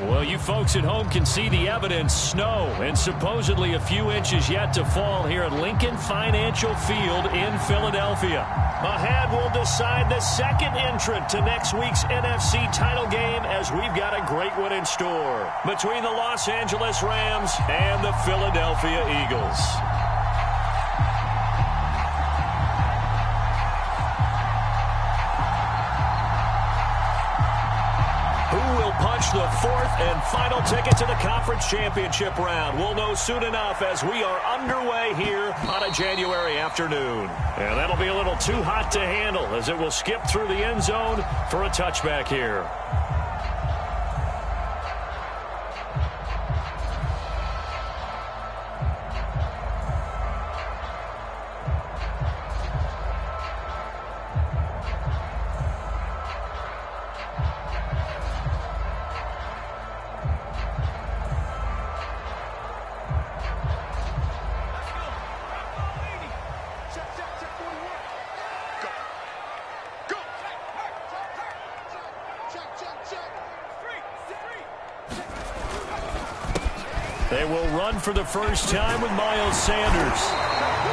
Well, you folks at home can see the evidence. Snow and supposedly a few inches yet to fall here at Lincoln Financial Field in Philadelphia. Ahead, we'll decide the second entrant to next week's NFC title game, as we've got a great one in store between the Los Angeles Rams and the Philadelphia Eagles. The fourth and final ticket to the conference championship round. We'll know soon enough as we are underway here on a January afternoon. And that'll be a little too hot to handle, as it will skip through the end zone for a touchback here. They will run for the first time with Miles Sanders.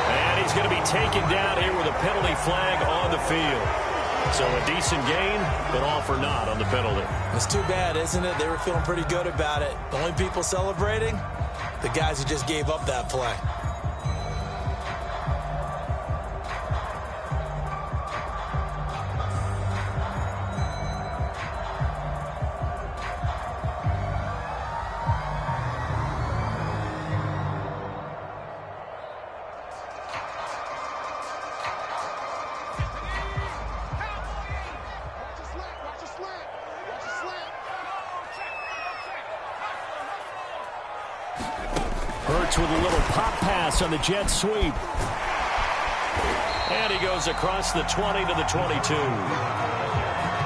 And he's going to be taken down here with a penalty flag on the field. So a decent gain, but all for naught on the penalty. It's too bad, isn't it? They were feeling pretty good about it. The only people celebrating, the guys who just gave up that play. With a little pop pass on the jet sweep. And he goes across the 20 to the 22.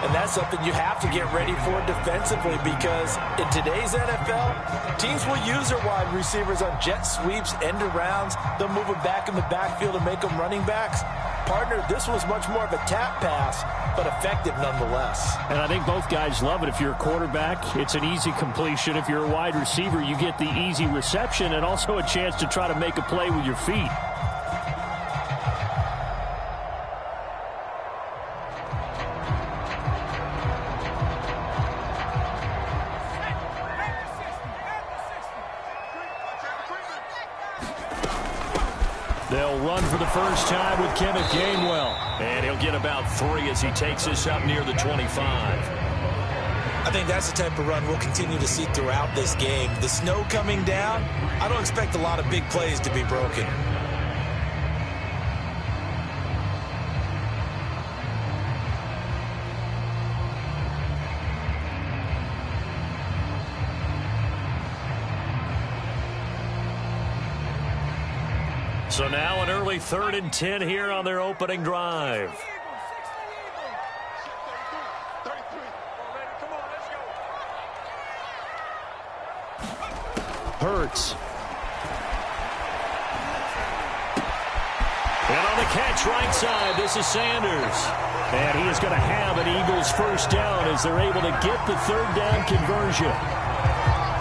And that's something you have to get ready for defensively, because in today's NFL, teams will use their wide receivers on jet sweeps, end arounds. They'll move them back in the backfield and make them running backs. Partner, this was much more of a tap pass, but effective nonetheless. And I think both guys love it. If you're a quarterback, it's an easy completion. If you're a wide receiver, you get the easy reception and also a chance to try to make a play with your feet. They'll run for the first time with Kenneth Gainwell. And he'll get about 3 as he takes this up near the 25. I think that's the type of run we'll continue to see throughout this game. The snow coming down, I don't expect a lot of big plays to be broken. So now an early 3rd and 10 here on their opening drive. Hurts. And on the catch right side, this is Sanders. And he is going to have an Eagles first down as they're able to get the 3rd down conversion.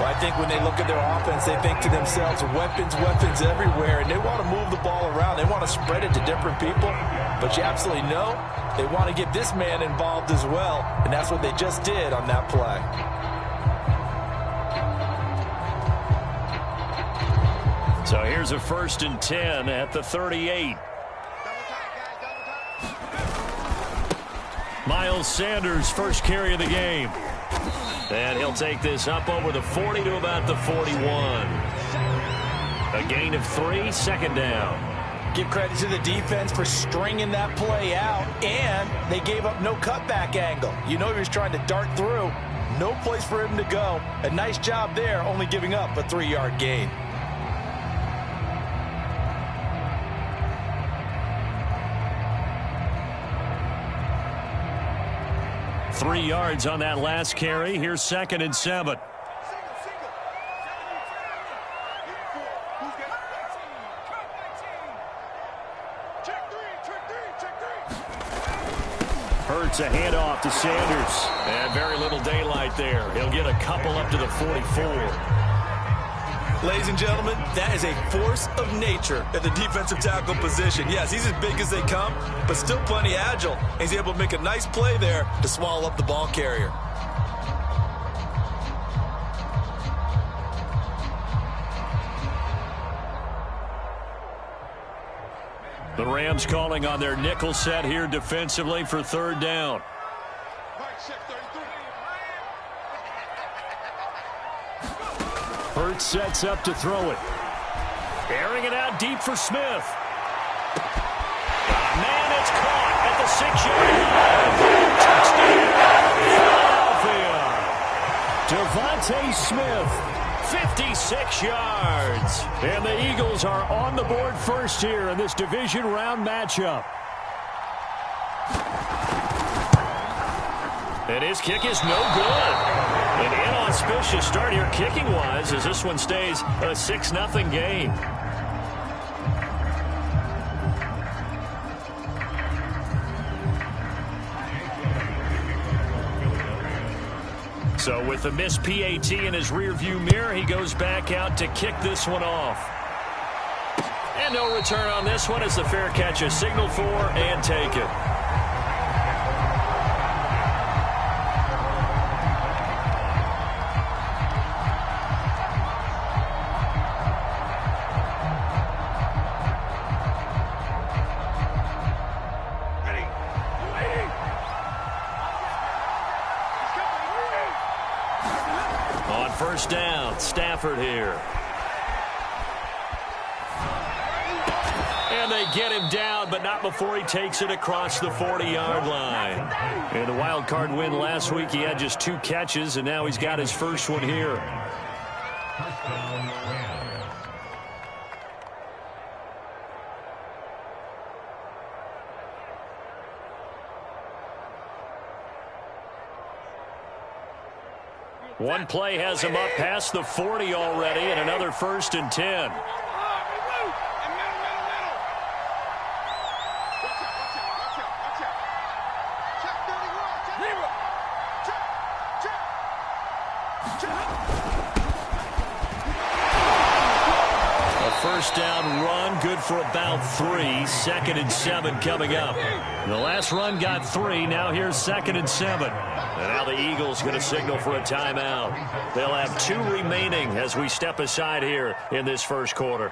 Well, I think when they look at their offense, they think to themselves, weapons, weapons everywhere, and they want to move the ball around. They want to spread it to different people, but you absolutely know they want to get this man involved as well, and that's what they just did on that play. So here's a 1st and 10 at the 38. Miles Sanders, first carry of the game. And he'll take this up over the 40 to about the 41. A gain of 3, 2nd down. Give credit to the defense for stringing that play out, and they gave up no cutback angle. You know he was trying to dart through. No place for him to go. A nice job there, only giving up a 3-yard gain. Three yards on that last carry. Here's 2nd and 7. converts a handoff to Sanders. And very little daylight there. He'll get a couple up to the 44. Ladies and gentlemen, that is a force of nature at the defensive tackle position. Yes, he's as big as they come, but still plenty agile. He's able to make a nice play there to swallow up the ball carrier. The Rams calling on their nickel set here defensively for third down. Hurts sets up to throw it. Airing it out deep for Smith. Man, it's caught at the 6-yard line. Touchdown, Philadelphia. Devontae Smith. 56 yards. And the Eagles are on the board first here in this division round matchup. And his kick is no good. An inauspicious start here kicking-wise as this one stays a 6-0 game. So with the missed PAT in his rearview mirror, he goes back out to kick this one off. And no return on this one as the fair catch is signaled for and taken. First down, Stafford here. And they get him down, but not before he takes it across the 40-yard line. In the wild card win last week, he had just 2 catches, and now he's got his first one here. One play has him up past the 40 already, and another 1st and 10. First down run, good for about 3. 2nd and 7 coming up. The last run got 3. Now here's 2nd and 7. And now the Eagles going to signal for a timeout. They'll have 2 remaining as we step aside here in this first quarter.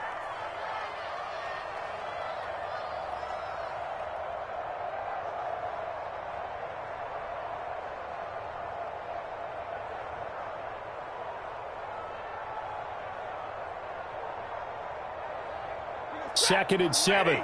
Second and 7.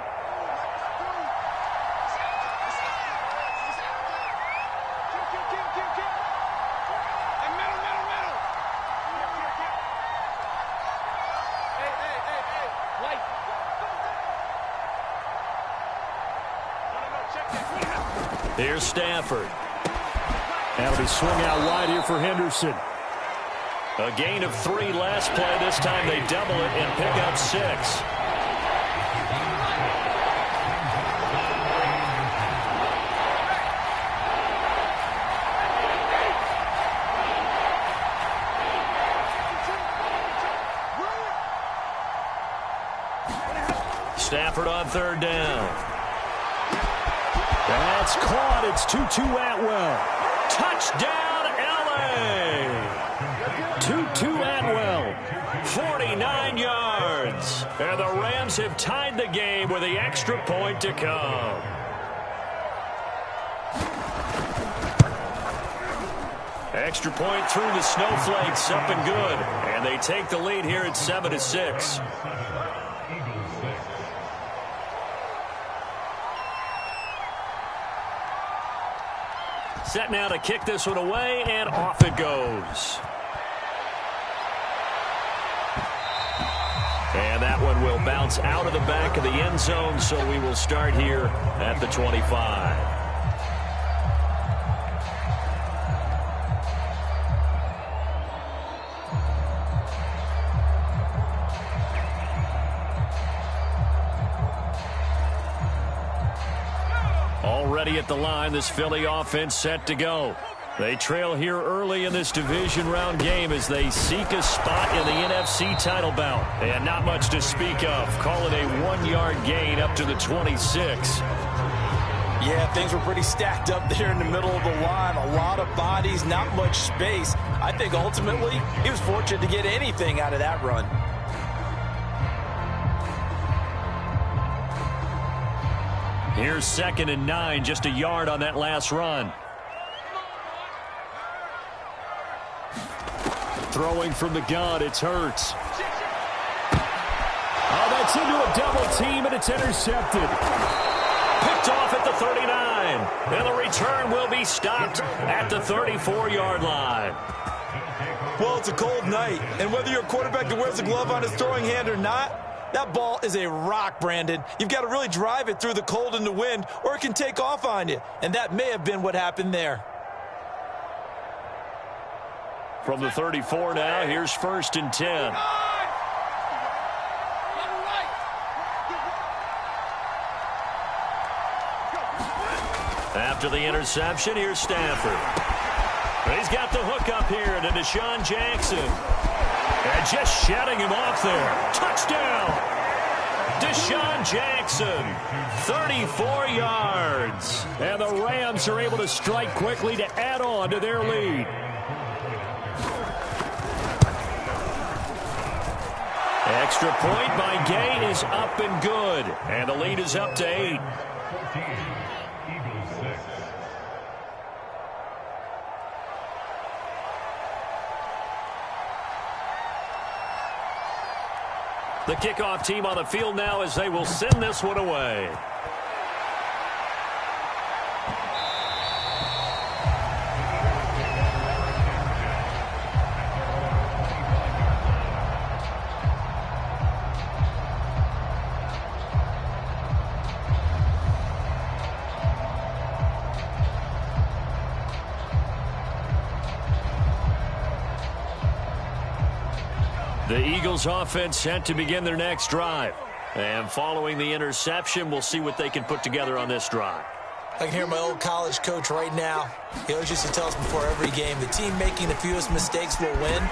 Here's Stafford. That'll be swung out wide here for Henderson. A gain of 3 last play. This time they double it and pick up 6. Stafford on third down. That's caught. It's 2-2 Atwell. Touchdown, L.A. 2-2 Atwell. 49 yards. And the Rams have tied the game with the extra point to come. Extra point through the snowflakes, up and good. And they take the lead here at 7-6. Set now to kick this one away, and off it goes. And that one will bounce out of the back of the end zone, so we will start here at the 25. Ready at the line, this Philly offense set to go. They trail here early in this division round game as they seek a spot in the NFC title bout. And not much to speak of. Call it a 1-yard gain up to the 26. Yeah, things were pretty stacked up there in the middle of the line. A lot of bodies, not much space. I think ultimately he was fortunate to get anything out of that run. Here's 2nd and 9, just a yard on that last run. Throwing from the gun, it's Hurts. Oh, that's into a double team, and it's intercepted. Picked off at the 39. And the return will be stopped at the 34-yard line. Well, it's a cold night, and whether you're a quarterback that wears a glove on his throwing hand or not, that ball is a rock, Brandon. You've got to really drive it through the cold and the wind, or it can take off on you. And that may have been what happened there. From the 34 now, here's 1st and 10. After the interception, here's Stafford. He's got the hook up here to Deshaun Jackson. And just shutting him off there. Touchdown! Deshaun Jackson, 34 yards. And the Rams are able to strike quickly to add on to their lead. Extra point by Gay is up and good. And the lead is up to 8. The kickoff team on the field now as they will send this one away. The Eagles offense set to begin their next drive. And following the interception, we'll see what they can put together on this drive. I can hear my old college coach right now. He always used to tell us before every game, the team making the fewest mistakes will win.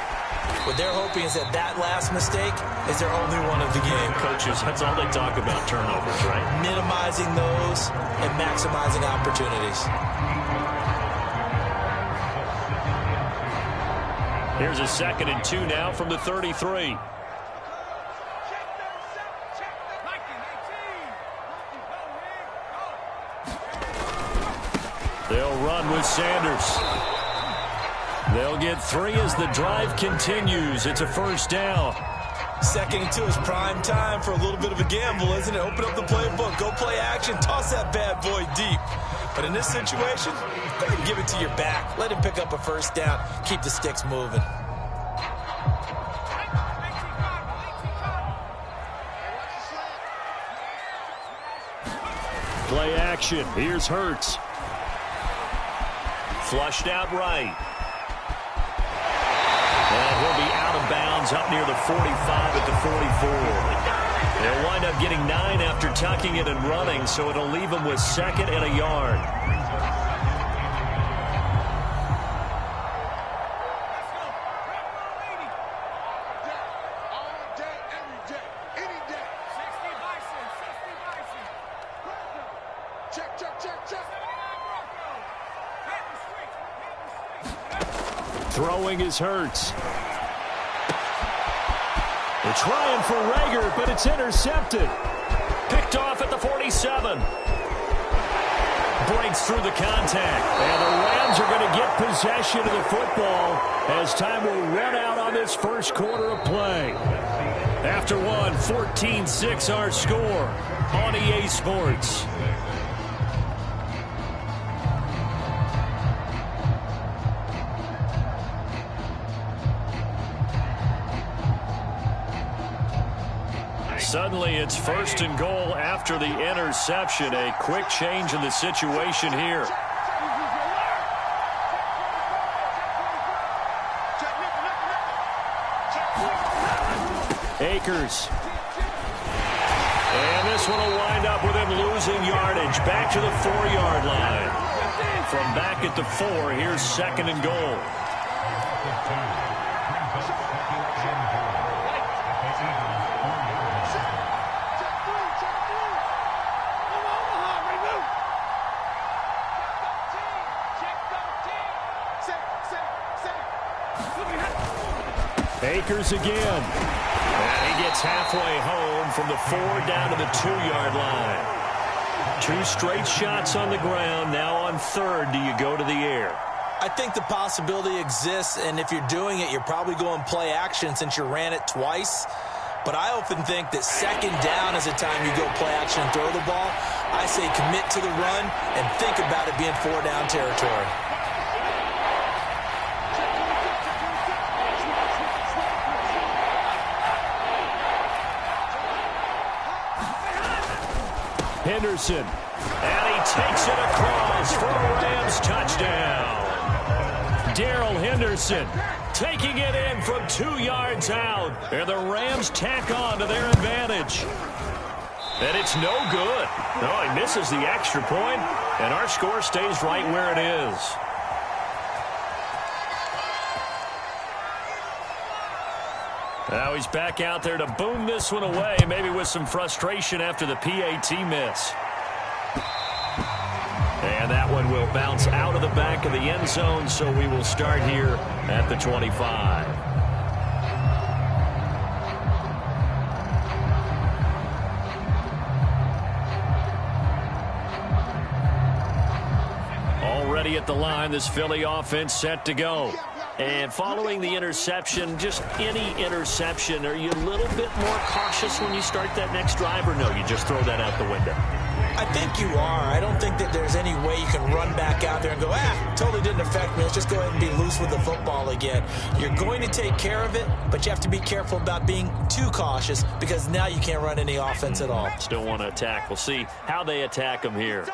What they're hoping is that that last mistake is their only one of the game. Coaches, that's all they talk about, turnovers, right? Minimizing those and maximizing opportunities. Here's a 2nd and 2 now from the 33. They'll run with Sanders. They'll get 3 as the drive continues. It's a 1st down. 2nd and 2 is prime time for a little bit of a gamble, isn't it? Open up the playbook, go play action, toss that bad boy deep. But in this situation, go ahead and give it to your back. Let him pick up a 1st down. Keep the sticks moving. Play action. Here's Hurts. Flushed out right. And he'll be out of bounds up near the 45 at the 44. They'll wind up getting 9 after tucking it and running, so it'll leave them with 2nd and a yard. Throwing is Hurts. They're trying for Rager, but it's intercepted. Picked off at the 47. Breaks through the contact. And the Rams are going to get possession of the football as time will run out on this first quarter of play. After one, 14-6 our score on EA Sports. Suddenly, it's 1st and goal after the interception. A quick change in the situation here. Akers. And this one will wind up with him losing losing yardage back to the 4-yard line. From back at the 4, here's 2nd and goal. Akers again. And he gets halfway home from the 4 down to the 2-yard line. 2 straight shots on the ground. Now on 3rd, do you go to the air? I think the possibility exists, and if you're doing it, you're probably going play action since you ran it twice. But I often think that 2nd down is the time you go play action and throw the ball. I say commit to the run and think about it being 4-down territory. Henderson, and he takes it across for a Rams touchdown. Darrell Henderson taking it in from 2 yards out, and the Rams tack on to their advantage. And it's no good. No, he misses the extra point, and our score stays right where it is. Now he's back out there to boom this one away, maybe with some frustration after the PAT miss. And that one will bounce out of the back of the end zone, so we will start here at the 25. Already at the line, this Philly offense set to go. And following the interception, just any interception, are you a little bit more cautious when you start that next drive, or no, you just throw that out the window? I think you are. I don't think that there's any way you can run back out there and go, totally didn't affect me. Let's just go ahead and be loose with the football again. You're going to take care of it, but you have to be careful about being too cautious because now you can't run any offense at all. Still want to attack. We'll see how they attack them here.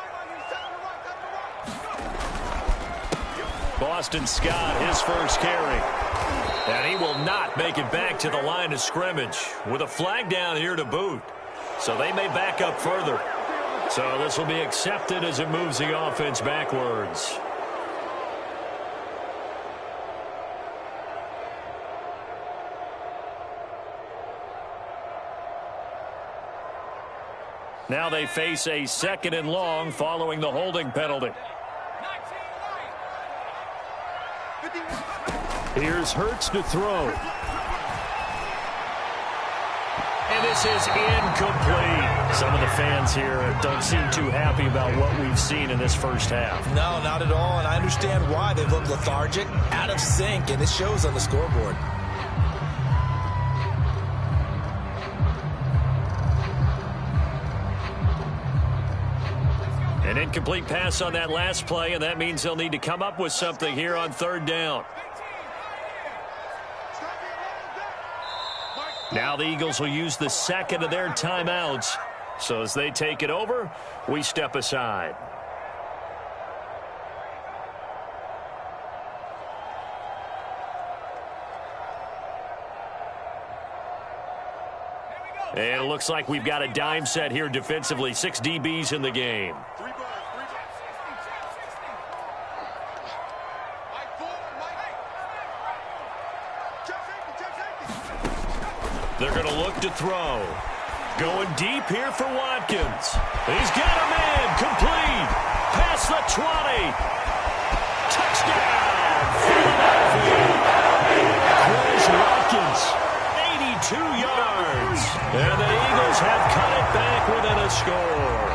Boston Scott, his first carry. And he will not make it back to the line of scrimmage with a flag down here to boot. So they may back up further. So this will be accepted as it moves the offense backwards. Now they face a 2nd and long following the holding penalty. Here's Hurts to throw. And this is incomplete. Some of the fans here don't seem too happy about what we've seen in this first half. No, not at all, and I understand why. They've looked lethargic, out of sync, and it shows on the scoreboard. An incomplete pass on that last play, and that means they'll need to come up with something here on 3rd down. Now the Eagles will use the 2nd of their timeouts. So as they take it over, we step aside. And it looks like we've got a dime set here defensively. 6 DBs in the game. They're going to look to throw. Going deep here for Watkins. He's got a man. Complete. Past the 20. Touchdown. Philadelphia. Chris Watkins. 82 yards. And the Eagles have cut it back within a score.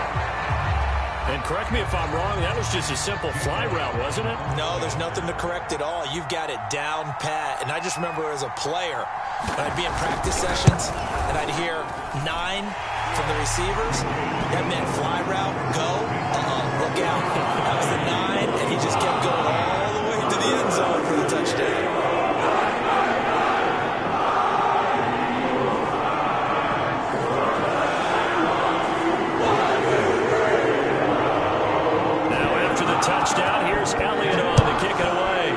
And correct me if I'm wrong, that was just a simple fly route, wasn't it? No, there's nothing to correct at all. You've got it down pat. And I just remember as a player, when I'd be in practice sessions and I'd hear 9 from the receivers, that meant fly route, go, look out. That was the 9, and he just kept going all the way to the end zone for the touchdown. Touchdown. Here's Elliott on to kick it away.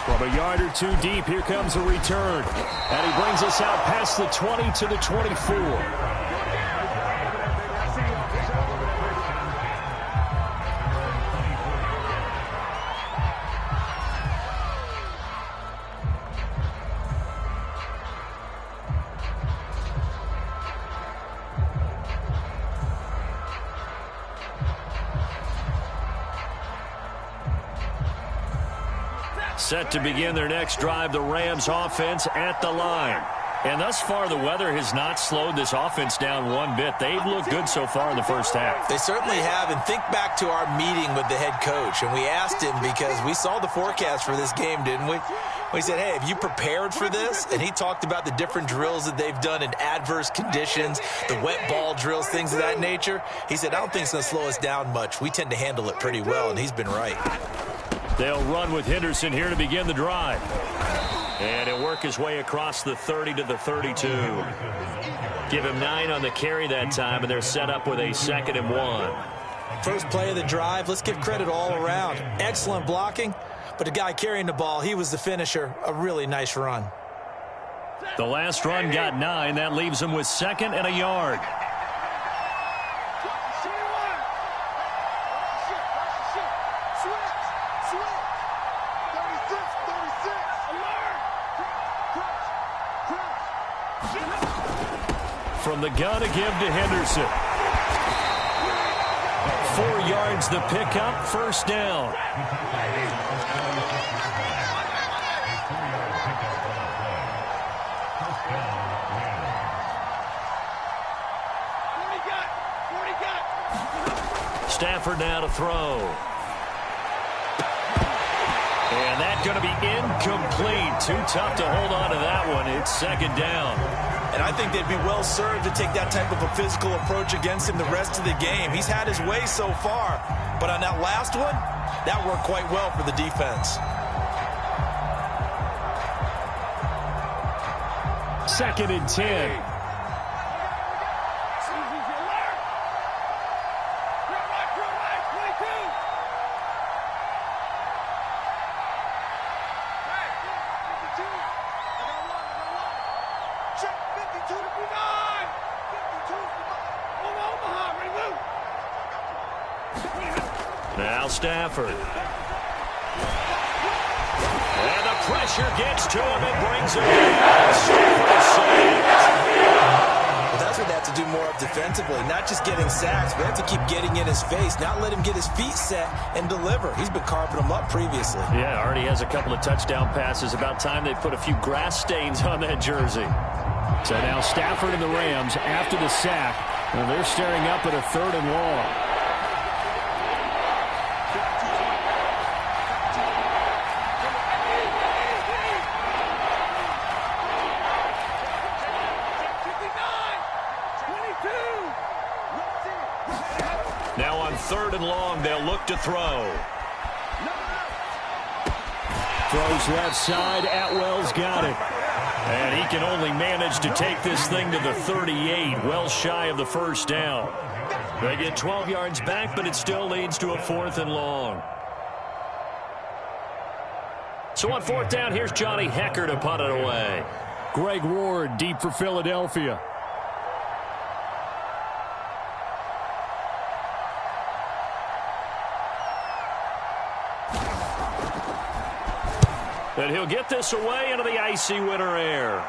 From a yard or two deep. Here comes a return. And he brings us out past the 20 to the 24. Set to begin their next drive, the Rams offense at the line. And thus far, the weather has not slowed this offense down one bit. They've looked good so far in the first half. They certainly have. And think back to our meeting with the head coach. And we asked him, because we saw the forecast for this game, didn't we? We said, hey, have you prepared for this? And he talked about the different drills that they've done in adverse conditions, the wet ball drills, things of that nature. He said, I don't think it's going to slow us down much. We tend to handle it pretty well, and he's been right. They'll run with Henderson here to begin the drive. And he'll work his way across the 30 to the 32. Give him 9 on the carry that time, and they're set up with a 2nd and 1. First play of the drive, let's give credit all around. Excellent blocking, but the guy carrying the ball, he was the finisher. A really nice run. The last run got 9. That leaves him with 2nd and a yard. From the gun to give to Henderson. 4 yards the pickup, first down. Stafford now to throw. And that's going to be incomplete. Too tough to hold on to that one. It's 2nd down. And I think they'd be well served to take that type of a physical approach against him the rest of the game. He's had his way so far, but on that last one, that worked quite well for the defense. 2nd and 10. Now Stafford. And the pressure gets to him and brings him down. Stafford is saved. Well, that's what they have to do more of defensively. Not just getting sacks, but they have to keep getting in his face. Not let him get his feet set and deliver. He's been carving them up previously. Yeah, already has a couple of touchdown passes. About time they put a few grass stains on that jersey. So now Stafford and the Rams after the sack. And they're staring up at a 3rd and long. Now on 3rd and long, they'll look to throw. Throws left side. Atwell's got it. And he can only manage to take this thing to the 38, well shy of the first down. They get 12 yards back, but it still leads to a 4th and long. So on 4th down, here's Johnny Hecker to punt it away. Greg Ward deep for Philadelphia. And he'll get this away into the icy winter air.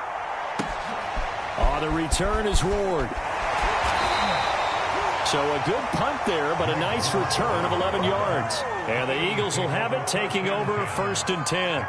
On the return is Ward. So a good punt there, but a nice return of 11 yards. And the Eagles will have it, taking over 1st and 10.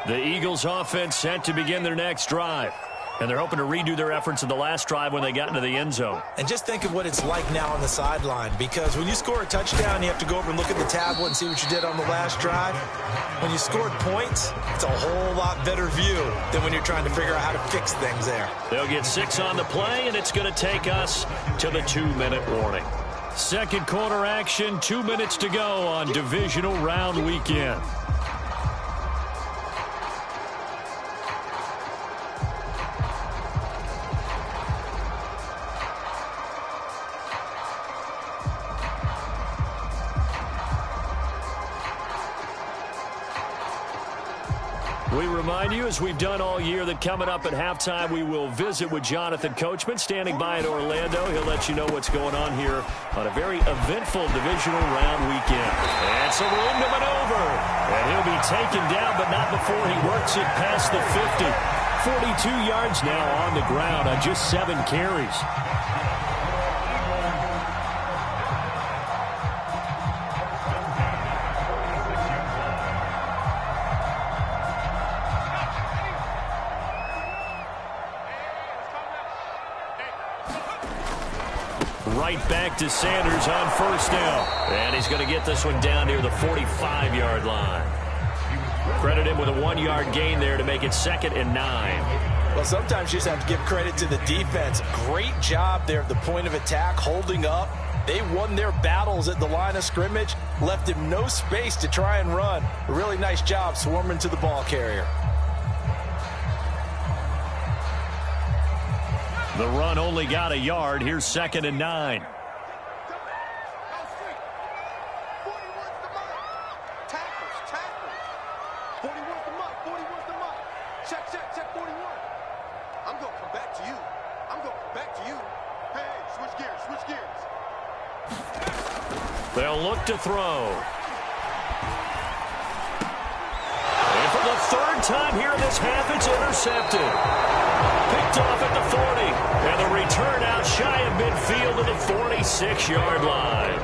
The Eagles offense set to begin their next drive. And they're hoping to redo their efforts in the last drive when they got into the end zone. And just think of what it's like now on the sideline, because when you score a touchdown, you have to go over and look at the tablet and see what you did on the last drive. When you scored points, it's a whole lot better view than when you're trying to figure out how to fix things there. They'll get 6 on the play, and it's going to take us to the 2-minute warning. Second quarter action, 2 minutes to go on divisional round weekend. We remind you, as we've done all year, that coming up at halftime, we will visit with Jonathan Coachman, standing by in Orlando. He'll let you know what's going on here on a very eventful divisional round weekend. And some room to maneuver. And he'll be taken down, but not before he works it past the 50. 42 yards now on the ground on just 7 carries. Right back to Sanders on first down. And he's going to get this one down near the 45-yard line. Credit him with a 1-yard gain there to make it 2nd and 9. Well, sometimes you just have to give credit to the defense. Great job there at the point of attack, holding up. They won their battles at the line of scrimmage, left him no space to try and run. A really nice job swarming to the ball carrier. The run only got a yard. Here's 2nd and 9. They'll look to throw. And for the 3rd time here in this half, it's intercepted. Picked off at the 40. And the return out shy of midfield at the 46-yard line.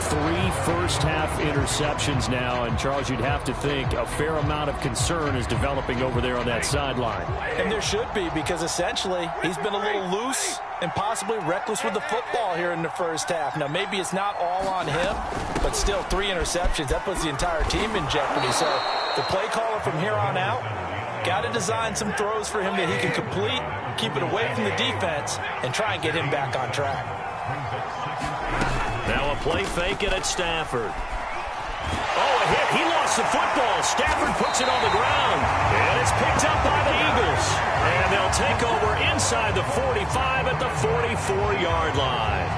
3 first-half interceptions now. And, Charles, you'd have to think a fair amount of concern is developing over there on that sideline. And there should be, because essentially he's been a little loose and possibly reckless with the football here in the first half. Now, maybe it's not all on him, but still 3 interceptions. That puts the entire team in jeopardy. So the play caller from here on out got to design some throws for him that he can complete, keep it away from the defense, and try and get him back on track. Now a play fake it at Stafford. Oh, a hit. He lost the football. Stafford puts it on the ground. And it's picked up by the Eagles. And they'll take over inside the 45 at the 44-yard line.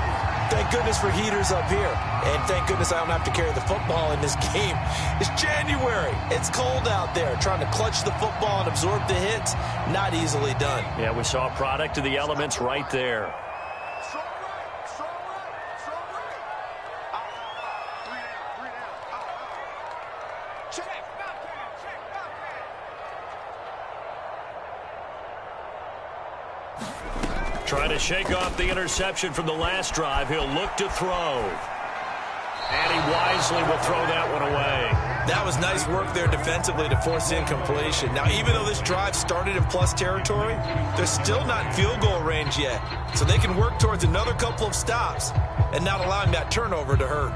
Thank goodness for heaters up here. And thank goodness I don't have to carry the football in this game. It's January. It's cold out there. Trying to clutch the football and absorb the hits, not easily done. Yeah, we saw a product of the elements right there. Trying to shake off the interception from the last drive. He'll look to throw. And he wisely will throw that one away. That was nice work there defensively to force incompletion. Now, even though this drive started in plus territory, they're still not in field goal range yet. So they can work towards another couple of stops and not allowing that turnover to hurt.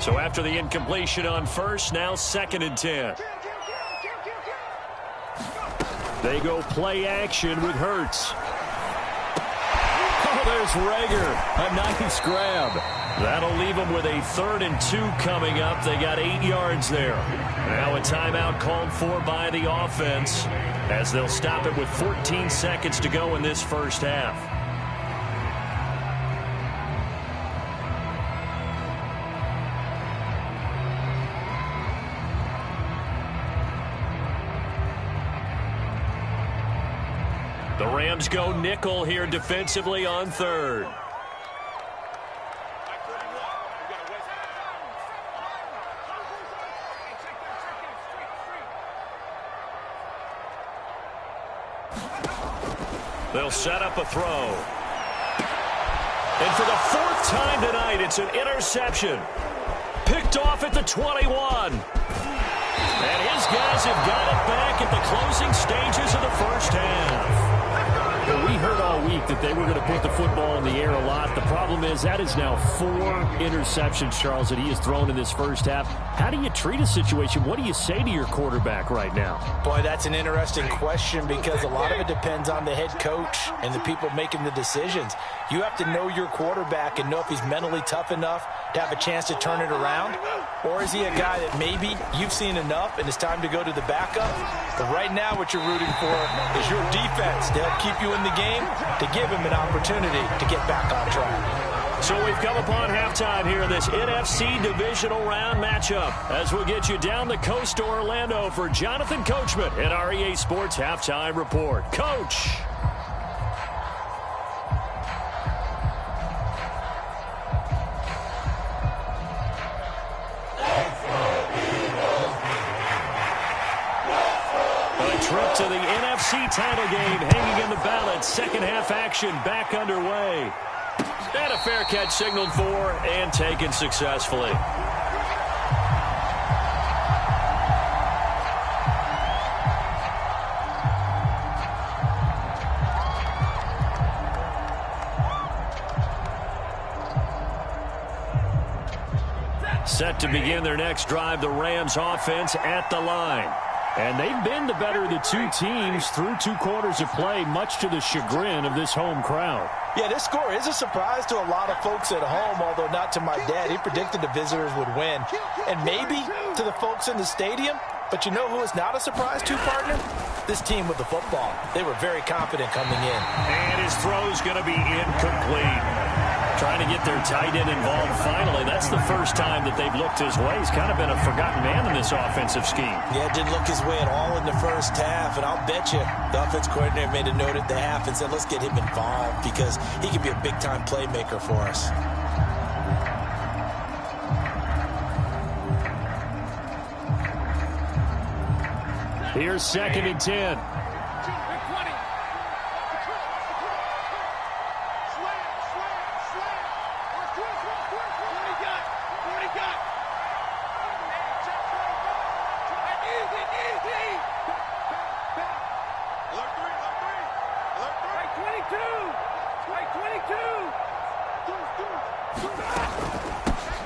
So after the incompletion on first, now 2nd and 10. They go play action with Hurts. Oh, there's Rager. A nice grab. That'll leave them with a 3rd and 2 coming up. They got 8 yards there. Now a timeout called for by the offense as they'll stop it with 14 seconds to go in this first half. The Rams go nickel here defensively on 3rd. They'll set up a throw. And for the 4th time tonight, it's an interception. Picked off at the 21. And his guys have got it back at the closing stages of the first half. Well, we heard all week that they were going to put the football in the air a lot. The problem is that is now 4 interceptions, Charles, that he has thrown in this first half. How do you treat a situation? What do you say to your quarterback right now? Boy, that's an interesting question because a lot of it depends on the head coach and the people making the decisions. You have to know your quarterback and know if he's mentally tough enough to have a chance to turn it around? Or is he a guy that maybe you've seen enough and it's time to go to the backup? But right now what you're rooting for is your defense to help keep you in the game, to give him an opportunity to get back on track. So we've come upon halftime here in this NFC divisional round matchup as we'll get you down the coast to Orlando for Jonathan Coachman in our EA Sports Halftime Report. Coach! Trip to the NFC title game hanging in the balance. Second half action back underway. And a fair catch signaled for and taken successfully. Set to begin their next drive, the Rams offense at the line. And they've been the better of the two teams through 2 quarters of play, much to the chagrin of this home crowd. Yeah, this score is a surprise to a lot of folks at home, although not to my dad. He predicted the visitors would win. And maybe to the folks in the stadium. But you know who is not a surprise to, partner? This team with the football. They were very confident coming in. And his throw's going to be incomplete. Trying to get their tight end involved finally. That's the first time that they've looked his way. He's kind of been a forgotten man in this offensive scheme. Yeah, didn't look his way at all in the first half. And I'll bet you the offense coordinator made a note at the half and said, let's get him involved because he can be a big-time playmaker for us. Here's 2nd and 10.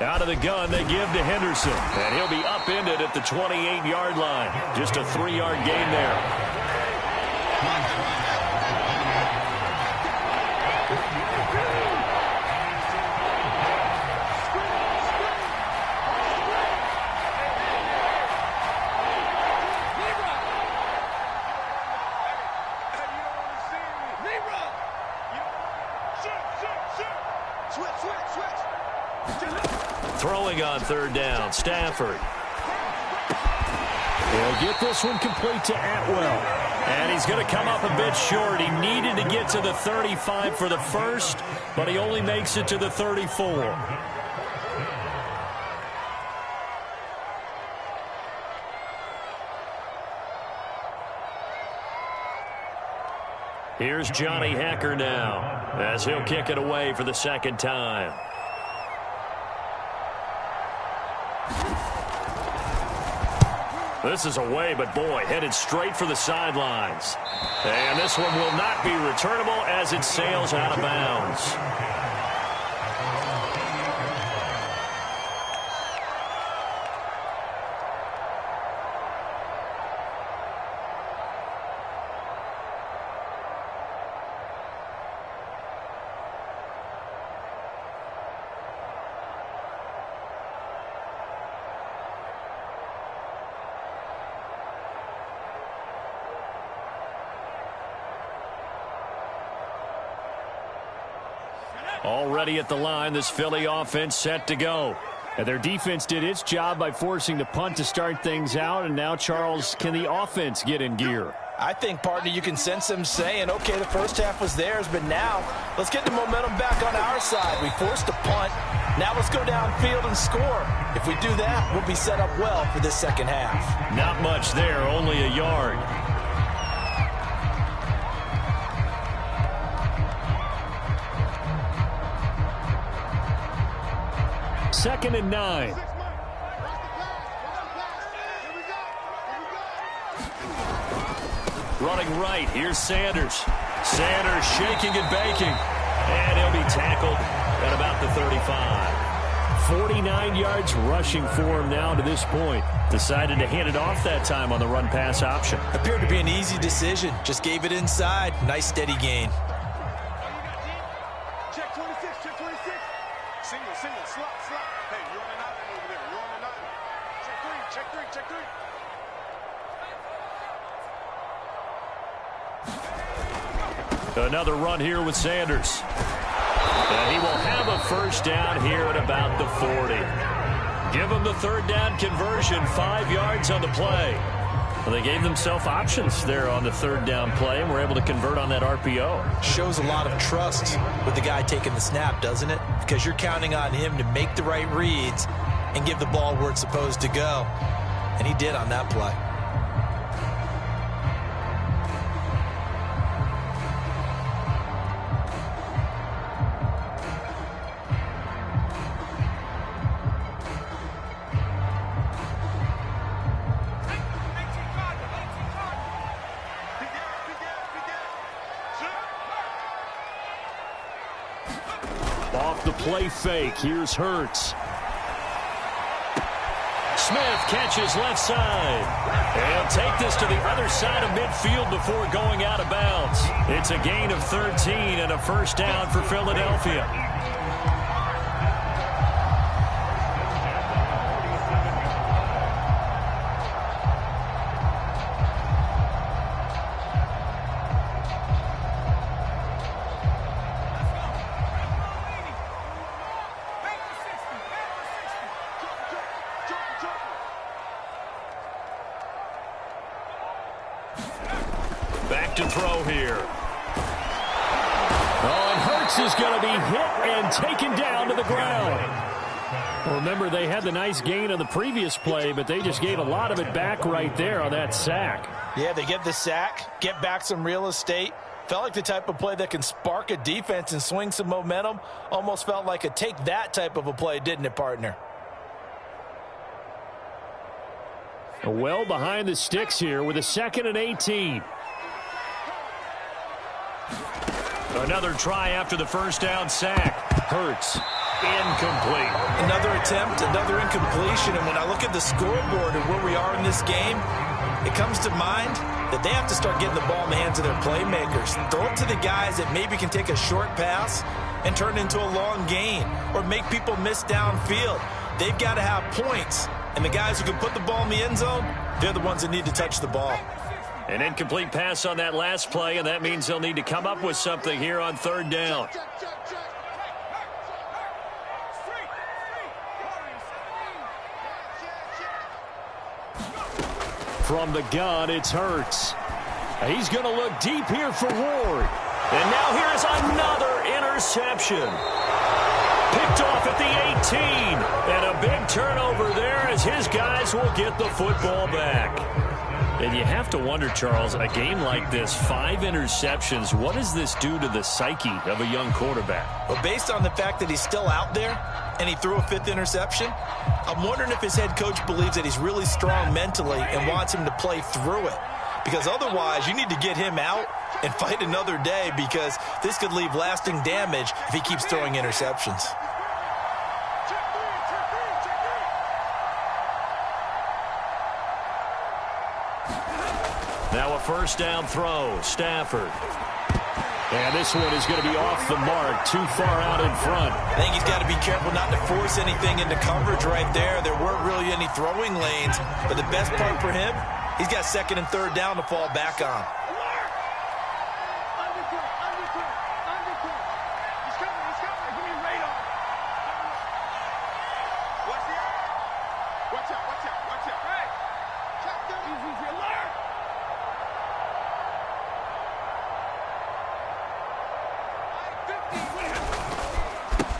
Out of the gun, they give to Henderson. And he'll be upended at the 28-yard line. Just a 3-yard gain there. Throwing on 3rd down, Stafford. He'll get this one complete to Atwell. And he's going to come up a bit short. He needed to get to the 35 for the first, but he only makes it to the 34. Here's Johnny Hacker now as he'll kick it away for the 2nd time. This is away, but boy, headed straight for the sidelines. And this one will not be returnable as it sails out of bounds. Already at the line, this Philly offense set to go. And their defense did its job by forcing the punt to start things out. And now, Charles, can the offense get in gear? I think, partner, you can sense them saying, okay, the first half was theirs, but now let's get the momentum back on our side. We forced a punt. Now let's go downfield and score. If we do that, we'll be set up well for this 2nd half. Not much there, only a yard. Second and 9. Running right, here's Sanders. Sanders shaking and baking. And he'll be tackled at about the 35. 49 yards rushing for him now to this point. Decided to hand it off that time on the run-pass option. Appeared to be an easy decision. Just gave it inside. Nice steady gain. Check 26, check 26. Single, slot. Hey, you're on an island over there. You're on an island. Check three. Another run here with Sanders. And he will have a first down here at about the 40. Give him the third down conversion, 5 yards on the play. Well, they gave themselves options there on the third down play and were able to convert on that RPO. Shows a lot of trust with the guy taking the snap, doesn't it? Because you're counting on him to make the right reads and give the ball where it's supposed to go. And he did on that play. Off the play fake, here's Hurts. Smith catches left side. And take this to the other side of midfield before going out of bounds. It's a gain of 13 and a first down for Philadelphia. Back to throw here. Oh, and Hurts is going to be hit and taken down to the ground. Well, remember, they had the nice gain on the previous play, but they just gave a lot of it back right there on that sack. Yeah, they get the sack, get back some real estate. Felt like the type of play that can spark a defense and swing some momentum. Almost felt like a take that type of a play, didn't it, partner? Well behind the sticks here with a 2nd and 18. Another try after the first down sack. Hurts. Incomplete. Another attempt, another incompletion. And when I look at the scoreboard and where we are in this game, it comes to mind that they have to start getting the ball in the hands of their playmakers. Throw it to the guys that maybe can take a short pass and turn it into a long gain or make people miss downfield. They've got to have points. And the guys who can put the ball in the end zone, they're the ones that need to touch the ball. An incomplete pass on that last play, and that means they'll need to come up with something here on third down. From the gun, it's Hurts. He's going to look deep here for Ward. And now here's another interception. Picked off at the 18. And a big turnover there as his guys will get the football back. And you have to wonder, Charles, a game like this, 5 interceptions, what does this do to the psyche of a young quarterback? Well, based on the fact that he's still out there and he threw a 5th interception, I'm wondering if his head coach believes that he's really strong mentally and wants him to play through it. Because otherwise, you need to get him out and fight another day because this could leave lasting damage if he keeps throwing interceptions. Now a first down throw, Stafford. And this one is going to be off the mark, too far out in front. I think he's got to be careful not to force anything into coverage right there. There weren't really any throwing lanes, but the best part for him, he's got 2nd and 3rd down to fall back on.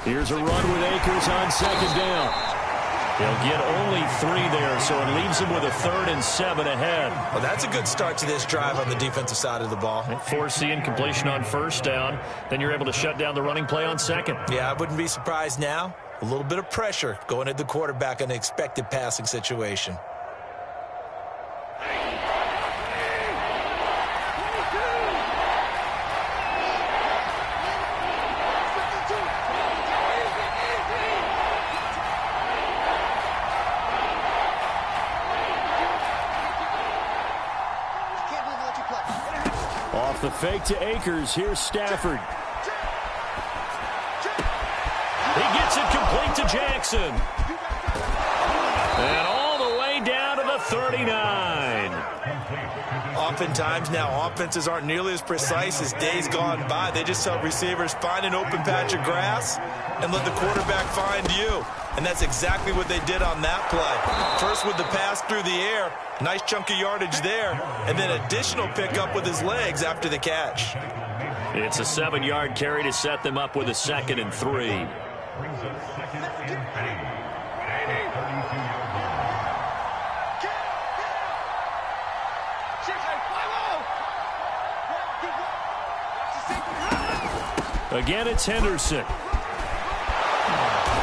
Here's a run with Akers on 2nd down. They'll get only 3 there, so it leaves them with a 3rd and 7 ahead. Well, that's a good start to this drive on the defensive side of the ball. Force the incompletion on 1st down. Then you're able to shut down the running play on 2nd. Yeah, I wouldn't be surprised now. A little bit of pressure going at the quarterback in an expected passing situation. Off the fake to Akers. Here's Stafford. He gets it to Jackson. And all the way down to the 39. Oftentimes now, offenses aren't nearly as precise as days gone by. They just tell receivers, find an open patch of grass and let the quarterback find you. And that's exactly what they did on that play. First with the pass through the air, nice chunk of yardage there, and then additional pickup with his legs after the catch. It's a 7-yard carry to set them up with a 2nd and 3. Again, it's Henderson.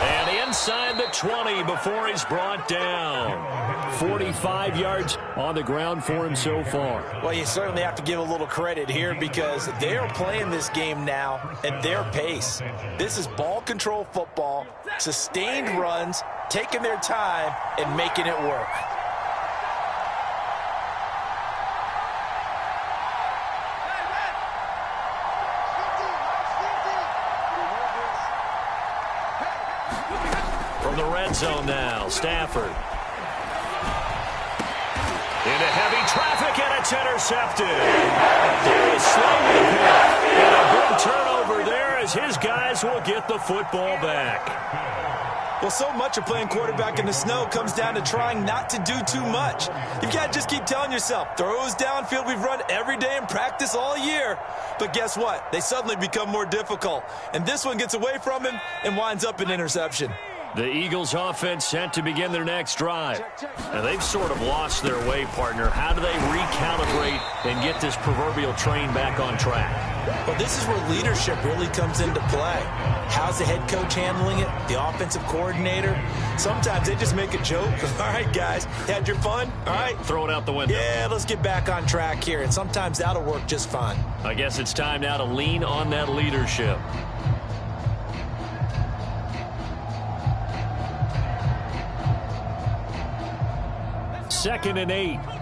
And inside the 20 before he's brought down. 45 yards on the ground for him so far. Well, you certainly have to give a little credit here because they're playing this game now at their pace. This is ball control football, sustained runs, taking their time and making it work. From the red zone now, Stafford. Into heavy traffic, and it's intercepted. There is slow with him. And a big turnover there as his guys will get the football back. Well, so much of playing quarterback in the snow comes down to trying not to do too much. You've got to just keep telling yourself, throws downfield we've run every day in practice all year. But guess what? They suddenly become more difficult. And this one gets away from him and winds up an interception. The Eagles offense set to begin their next drive. Now, they've sort of lost their way, partner. How do they recalibrate and get this proverbial train back on track? Well, this is where leadership really comes into play. How's the head coach handling it? The offensive coordinator? Sometimes they just make a joke. All right, guys, had your fun? All right. Throw it out the window. Yeah, let's get back on track here. And sometimes that'll work just fine. I guess it's time now to lean on that leadership. Second and 8. 26,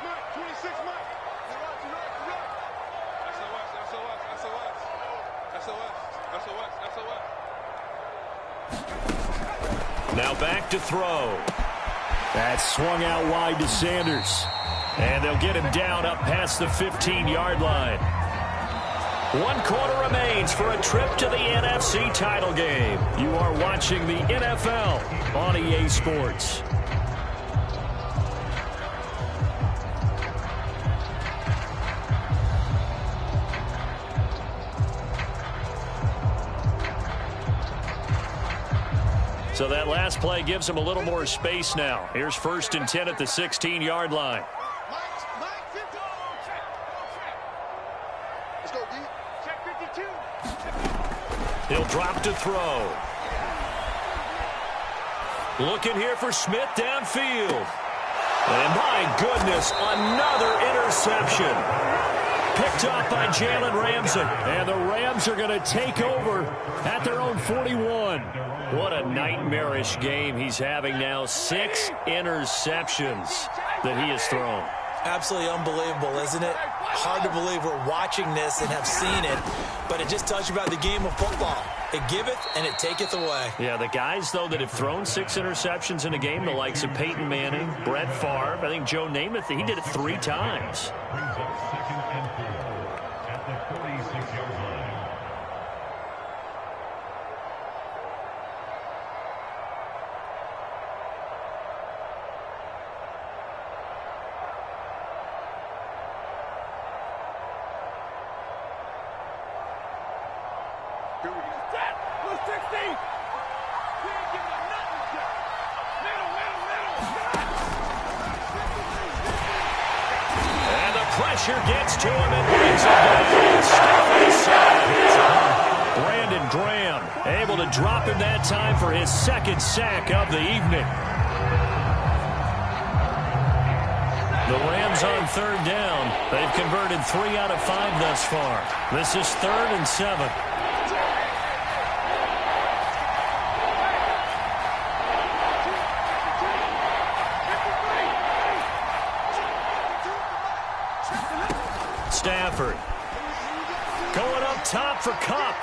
Mike. 26, Mike. SOS. Now back to throw. That's swung out wide to Sanders. And they'll get him down up past the 15-yard line. 1 quarter remains for a trip to the NFC title game. You are watching the NFL on EA Sports. So that last play gives them a little more space now. Here's 1st and 10 at the 16-yard line. He'll drop to throw. Looking here for Smith downfield. And my goodness, another interception. Picked off by Jalen Ramsey. And the Rams are going to take over at their own 41. What a nightmarish game he's having now. 6 interceptions that he has thrown. Absolutely unbelievable, isn't it? Hard to believe we're watching this and have seen it, but it just tells you about the game of football. It giveth and it taketh away. Yeah, the guys, though, that have thrown 6 interceptions in a game, the likes of Peyton Manning, Brett Favre, I think Joe Namath, he did it 3 times. Pressure gets to him and brings him down. Brandon Graham able to drop him that time for his 2nd sack of the evening. The Rams on 3rd down. They've converted 3 out of 5 thus far. This is 3rd and 7. Stafford Going up top for Kupp.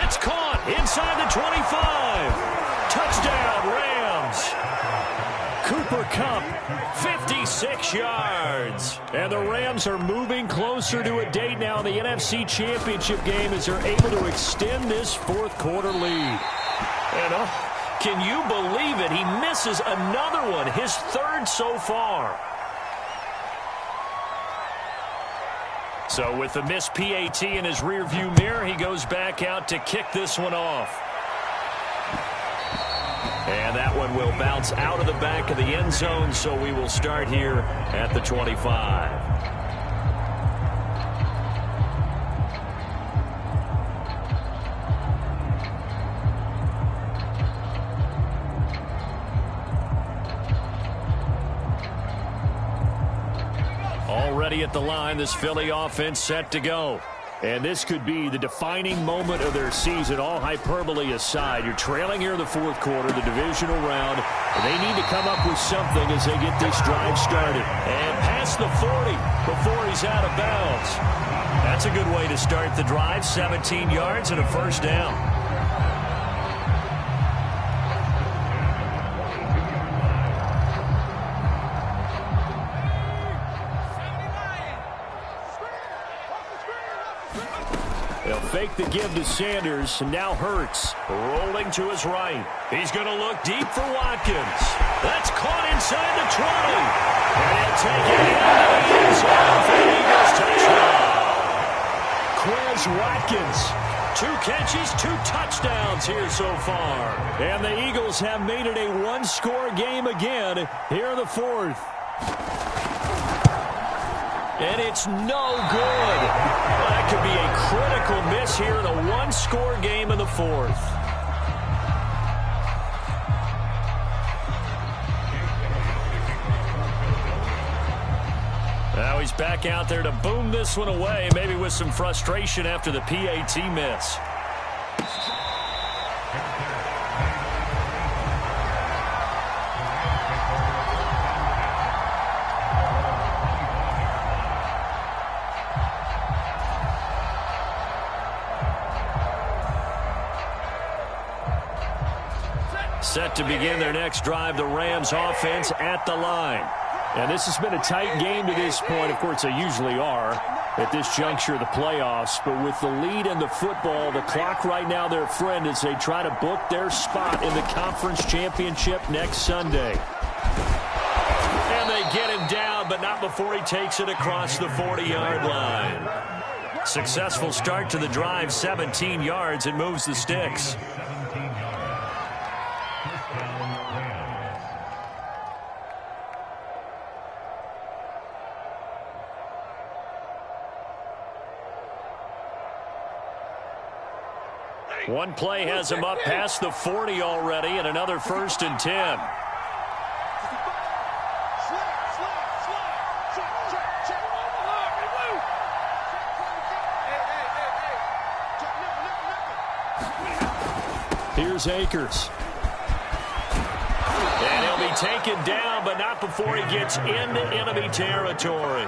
It's caught inside the 25. Touchdown, Rams. Cooper Kupp, 56 yards. And the Rams are moving closer to a date now in the NFC Championship game as they're able to extend this fourth-quarter lead. And can you believe it? He misses another one, his third so far. So with the missed PAT in his rearview mirror, he goes back out to kick this one off. And that one will bounce out of the back of the end zone, so we will start here at the 25. Already at the line, this Philly offense set to go. And this could be the defining moment of their season, all hyperbole aside. You're trailing here in the fourth quarter, the divisional round. And they need to come up with something as they get this drive started. And past the 40 before he's out of bounds. That's a good way to start the drive, 17 yards and a first down. They'll fake the give to Sanders, and now Hurts rolling to his right. He's going to look deep for Watkins. That's caught inside the 20. And he'll take it into the end zone for the Eagles touchdown. Quez Watkins, 2 catches, 2 touchdowns here so far. And the Eagles have made it a one-score game again here in the fourth. And it's no good. That could be a critical miss here in a one-score game in the fourth. Now he's back out there to boom this one away, maybe with some frustration after the PAT miss. Set to begin their next drive, the Rams offense at the line. And this has been a tight game to this point. Of course, they usually are at this juncture of the playoffs. But with the lead in the football, the clock right now their friend as they try to book their spot in the conference championship next Sunday. And they get him down, but not before he takes it across the 40-yard line. Successful start to the drive, 17 yards, and moves the sticks. One play has him up past the 40 already, and another 1st and 10. Here's Akers. And he'll be taken down, but not before he gets into enemy territory.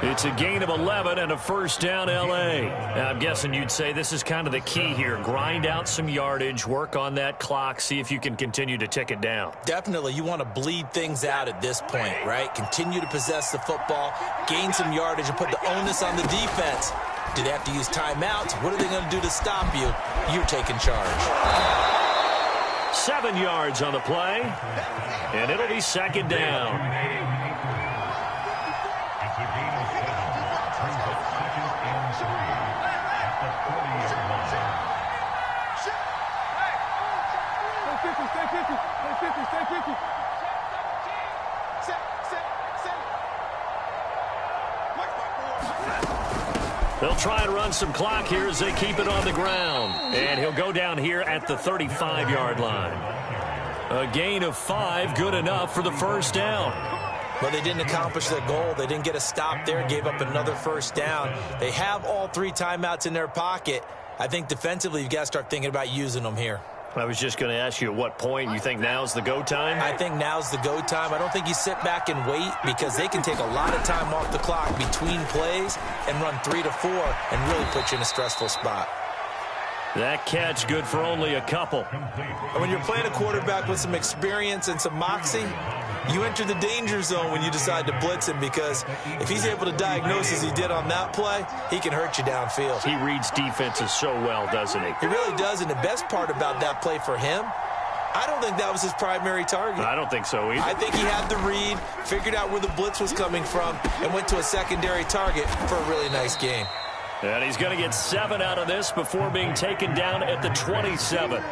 It's a gain of 11 and a first down, L.A. Now, I'm guessing you'd say this is kind of the key here. Grind out some yardage, work on that clock, see if you can continue to tick it down. Definitely. You want to bleed things out at this point, right? Continue to possess the football, gain some yardage, and put the onus on the defense. Do they have to use timeouts? What are they going to do to stop you? You're taking charge. 7 yards on the play, and it'll be second down. They'll try and run some clock here as they keep it on the ground. And he'll go down here at the 35-yard line. A gain of 5, good enough for the first down. Well, they didn't accomplish their goal. They didn't get a stop there, gave up another first down. They have all 3 timeouts in their pocket. I think defensively you've got to start thinking about using them here. I was just going to ask you at what point you think now's the go time? I think now's the go time. I don't think you sit back and wait because they can take a lot of time off the clock between plays and run 3 to 4 and really put you in a stressful spot. That catch good for only a couple. And when you're playing a quarterback with some experience and some moxie, you enter the danger zone when you decide to blitz him because if he's able to diagnose as he did on that play, he can hurt you downfield. He reads defenses so well, doesn't he? He really does, and the best part about that play for him, I don't think that was his primary target. I don't think so either. I think he had the read, figured out where the blitz was coming from, and went to a secondary target for a really nice game. And he's going to get 7 out of this before being taken down at the 27.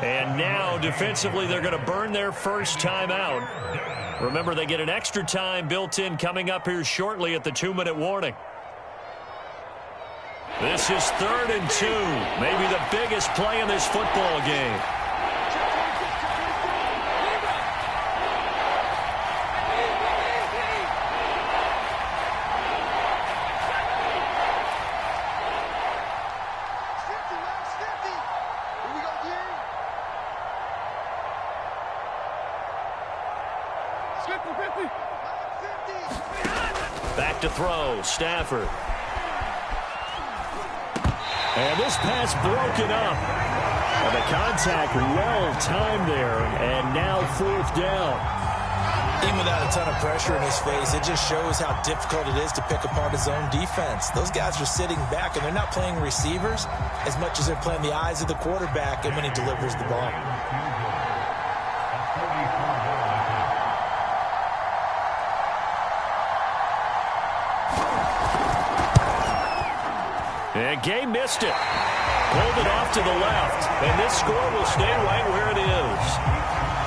And now, defensively, they're going to burn their first timeout. Remember, they get an extra time built in coming up here shortly at the 2-minute warning. This is 3rd and 2, maybe the biggest play in this football game. Back to throw, Stafford. And this pass broken up. And the contact well timed there, and now 4th down. Even without a ton of pressure in his face, it just shows how difficult it is to pick apart his own defense. Those guys are sitting back, and they're not playing receivers as much as they're playing the eyes of the quarterback and when he delivers the ball. And Gay missed it. Pulled it off to the left. And this score will stay right where it is.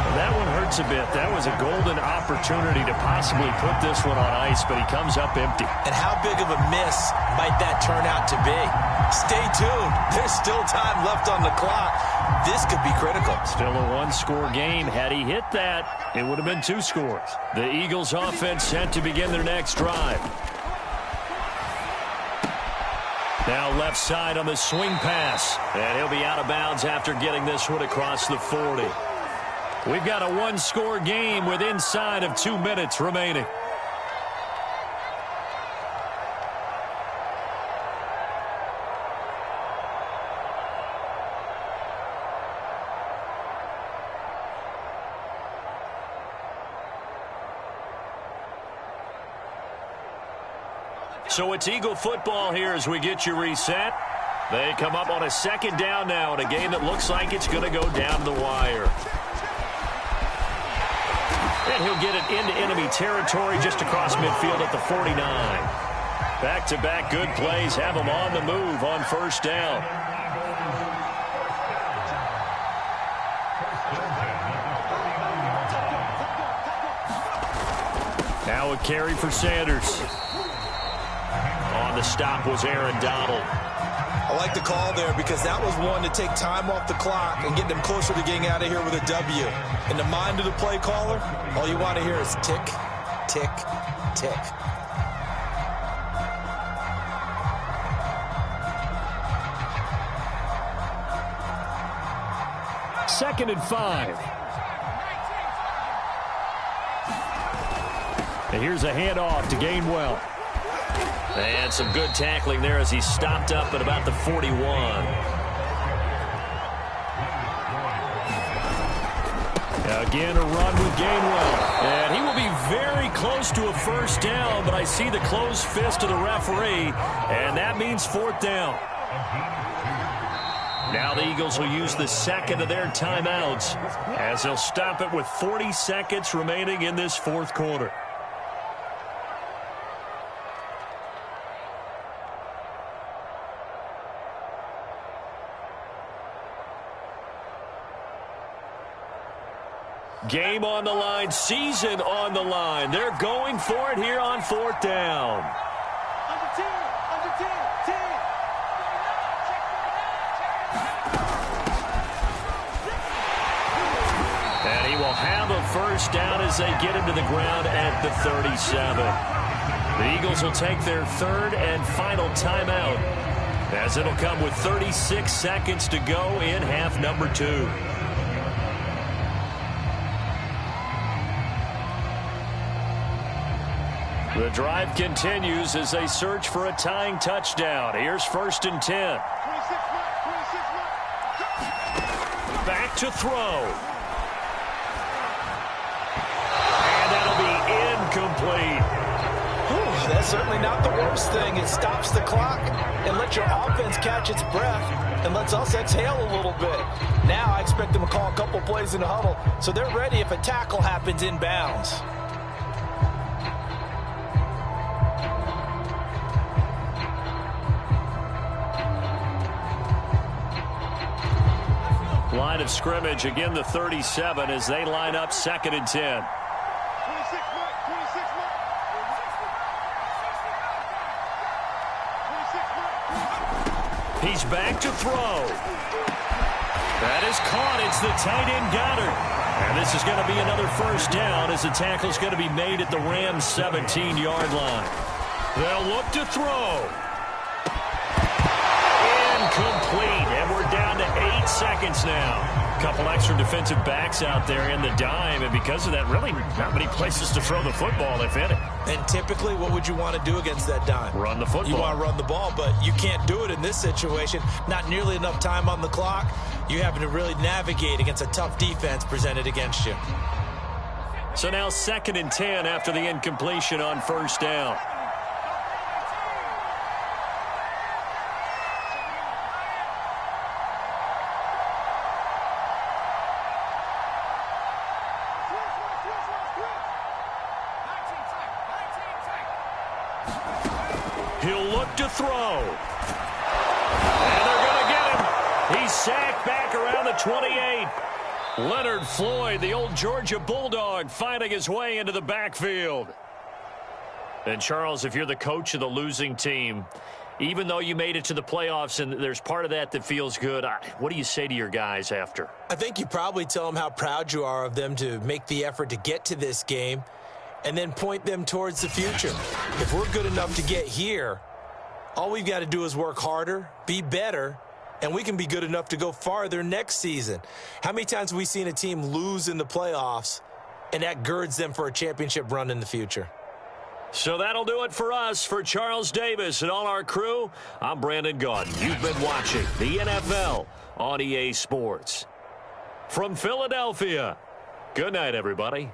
And that one hurts a bit. That was a golden opportunity to possibly put this one on ice, but he comes up empty. And how big of a miss might that turn out to be? Stay tuned. There's still time left on the clock. This could be critical. Still a 1-score game. Had he hit that, it would have been 2 scores. The Eagles offense set to begin their next drive. Now left side on the swing pass. And he'll be out of bounds after getting this one across the 40. We've got a 1-score game with inside of 2 minutes remaining. So it's Eagle football here as we get you reset. They come up on a 2nd down now in a game that looks like it's going to go down to the wire. And he'll get it into enemy territory just across midfield at the 49. Back-to-back good plays have him on the move on 1st down. Now a carry for Sanders. On the stop was Aaron Donald. I like the call there because that was one to take time off the clock and get them closer to getting out of here with a W. In the mind of the play caller, all you want to hear is tick, tick, tick. Second and 5. And here's a handoff to Gainwell. And some good tackling there as he stopped up at about the 41. Again, a run with Gainwell. And he will be very close to a 1st down, but I see the closed fist of the referee, and that means 4th down. Now the Eagles will use the 2nd of their timeouts as they'll stop it with 40 seconds remaining in this 4th quarter. Game on the line, season on the line. They're going for it here on 4th down. Under 10, 10. And he will have a 1st down as they get into the ground at the 37. The Eagles will take their 3rd and final timeout as it'll come with 36 seconds to go in half number 2. The drive continues as they search for a tying touchdown. Here's 1st and 10. Back to throw. And that'll be incomplete. That's certainly not the worst thing. It stops the clock and lets your offense catch its breath and lets us exhale a little bit. Now I expect them to call a couple plays in the huddle so they're ready if a tackle happens inbounds. Line of scrimmage, again the 37 as they line up 2nd and 10. He's back to throw. That is caught. It's the tight end Goddard. And this is going to be another 1st down as the tackle is going to be made at the Rams' 17-yard line. They'll look to throw. Incomplete. And we're down to 8 seconds now. Couple extra defensive backs out there in the dime, and because of that, really not many places to throw the football, if any. And typically, what would you want to do against that dime? Run the football. You want to run the ball, but you can't do it in this situation. Not nearly enough time on the clock. You're having to really navigate against a tough defense presented against you. So now 2nd and 10 after the incompletion on 1st down. He'll look to throw. And they're going to get him. He's sacked back around the 28. Leonard Floyd, the old Georgia Bulldog, finding his way into the backfield. And, Charles, if you're the coach of the losing team, even though you made it to the playoffs and there's part of that that feels good, what do you say to your guys after? I think you probably tell them how proud you are of them to make the effort to get to this game, and then point them towards the future. If we're good enough to get here, all we've got to do is work harder, be better, and we can be good enough to go farther next season. How many times have we seen a team lose in the playoffs, and that girds them for a championship run in the future? So that'll do it for us. For Charles Davis and all our crew, I'm Brandon Gaudin. You've been watching the NFL on EA Sports. From Philadelphia, good night, everybody.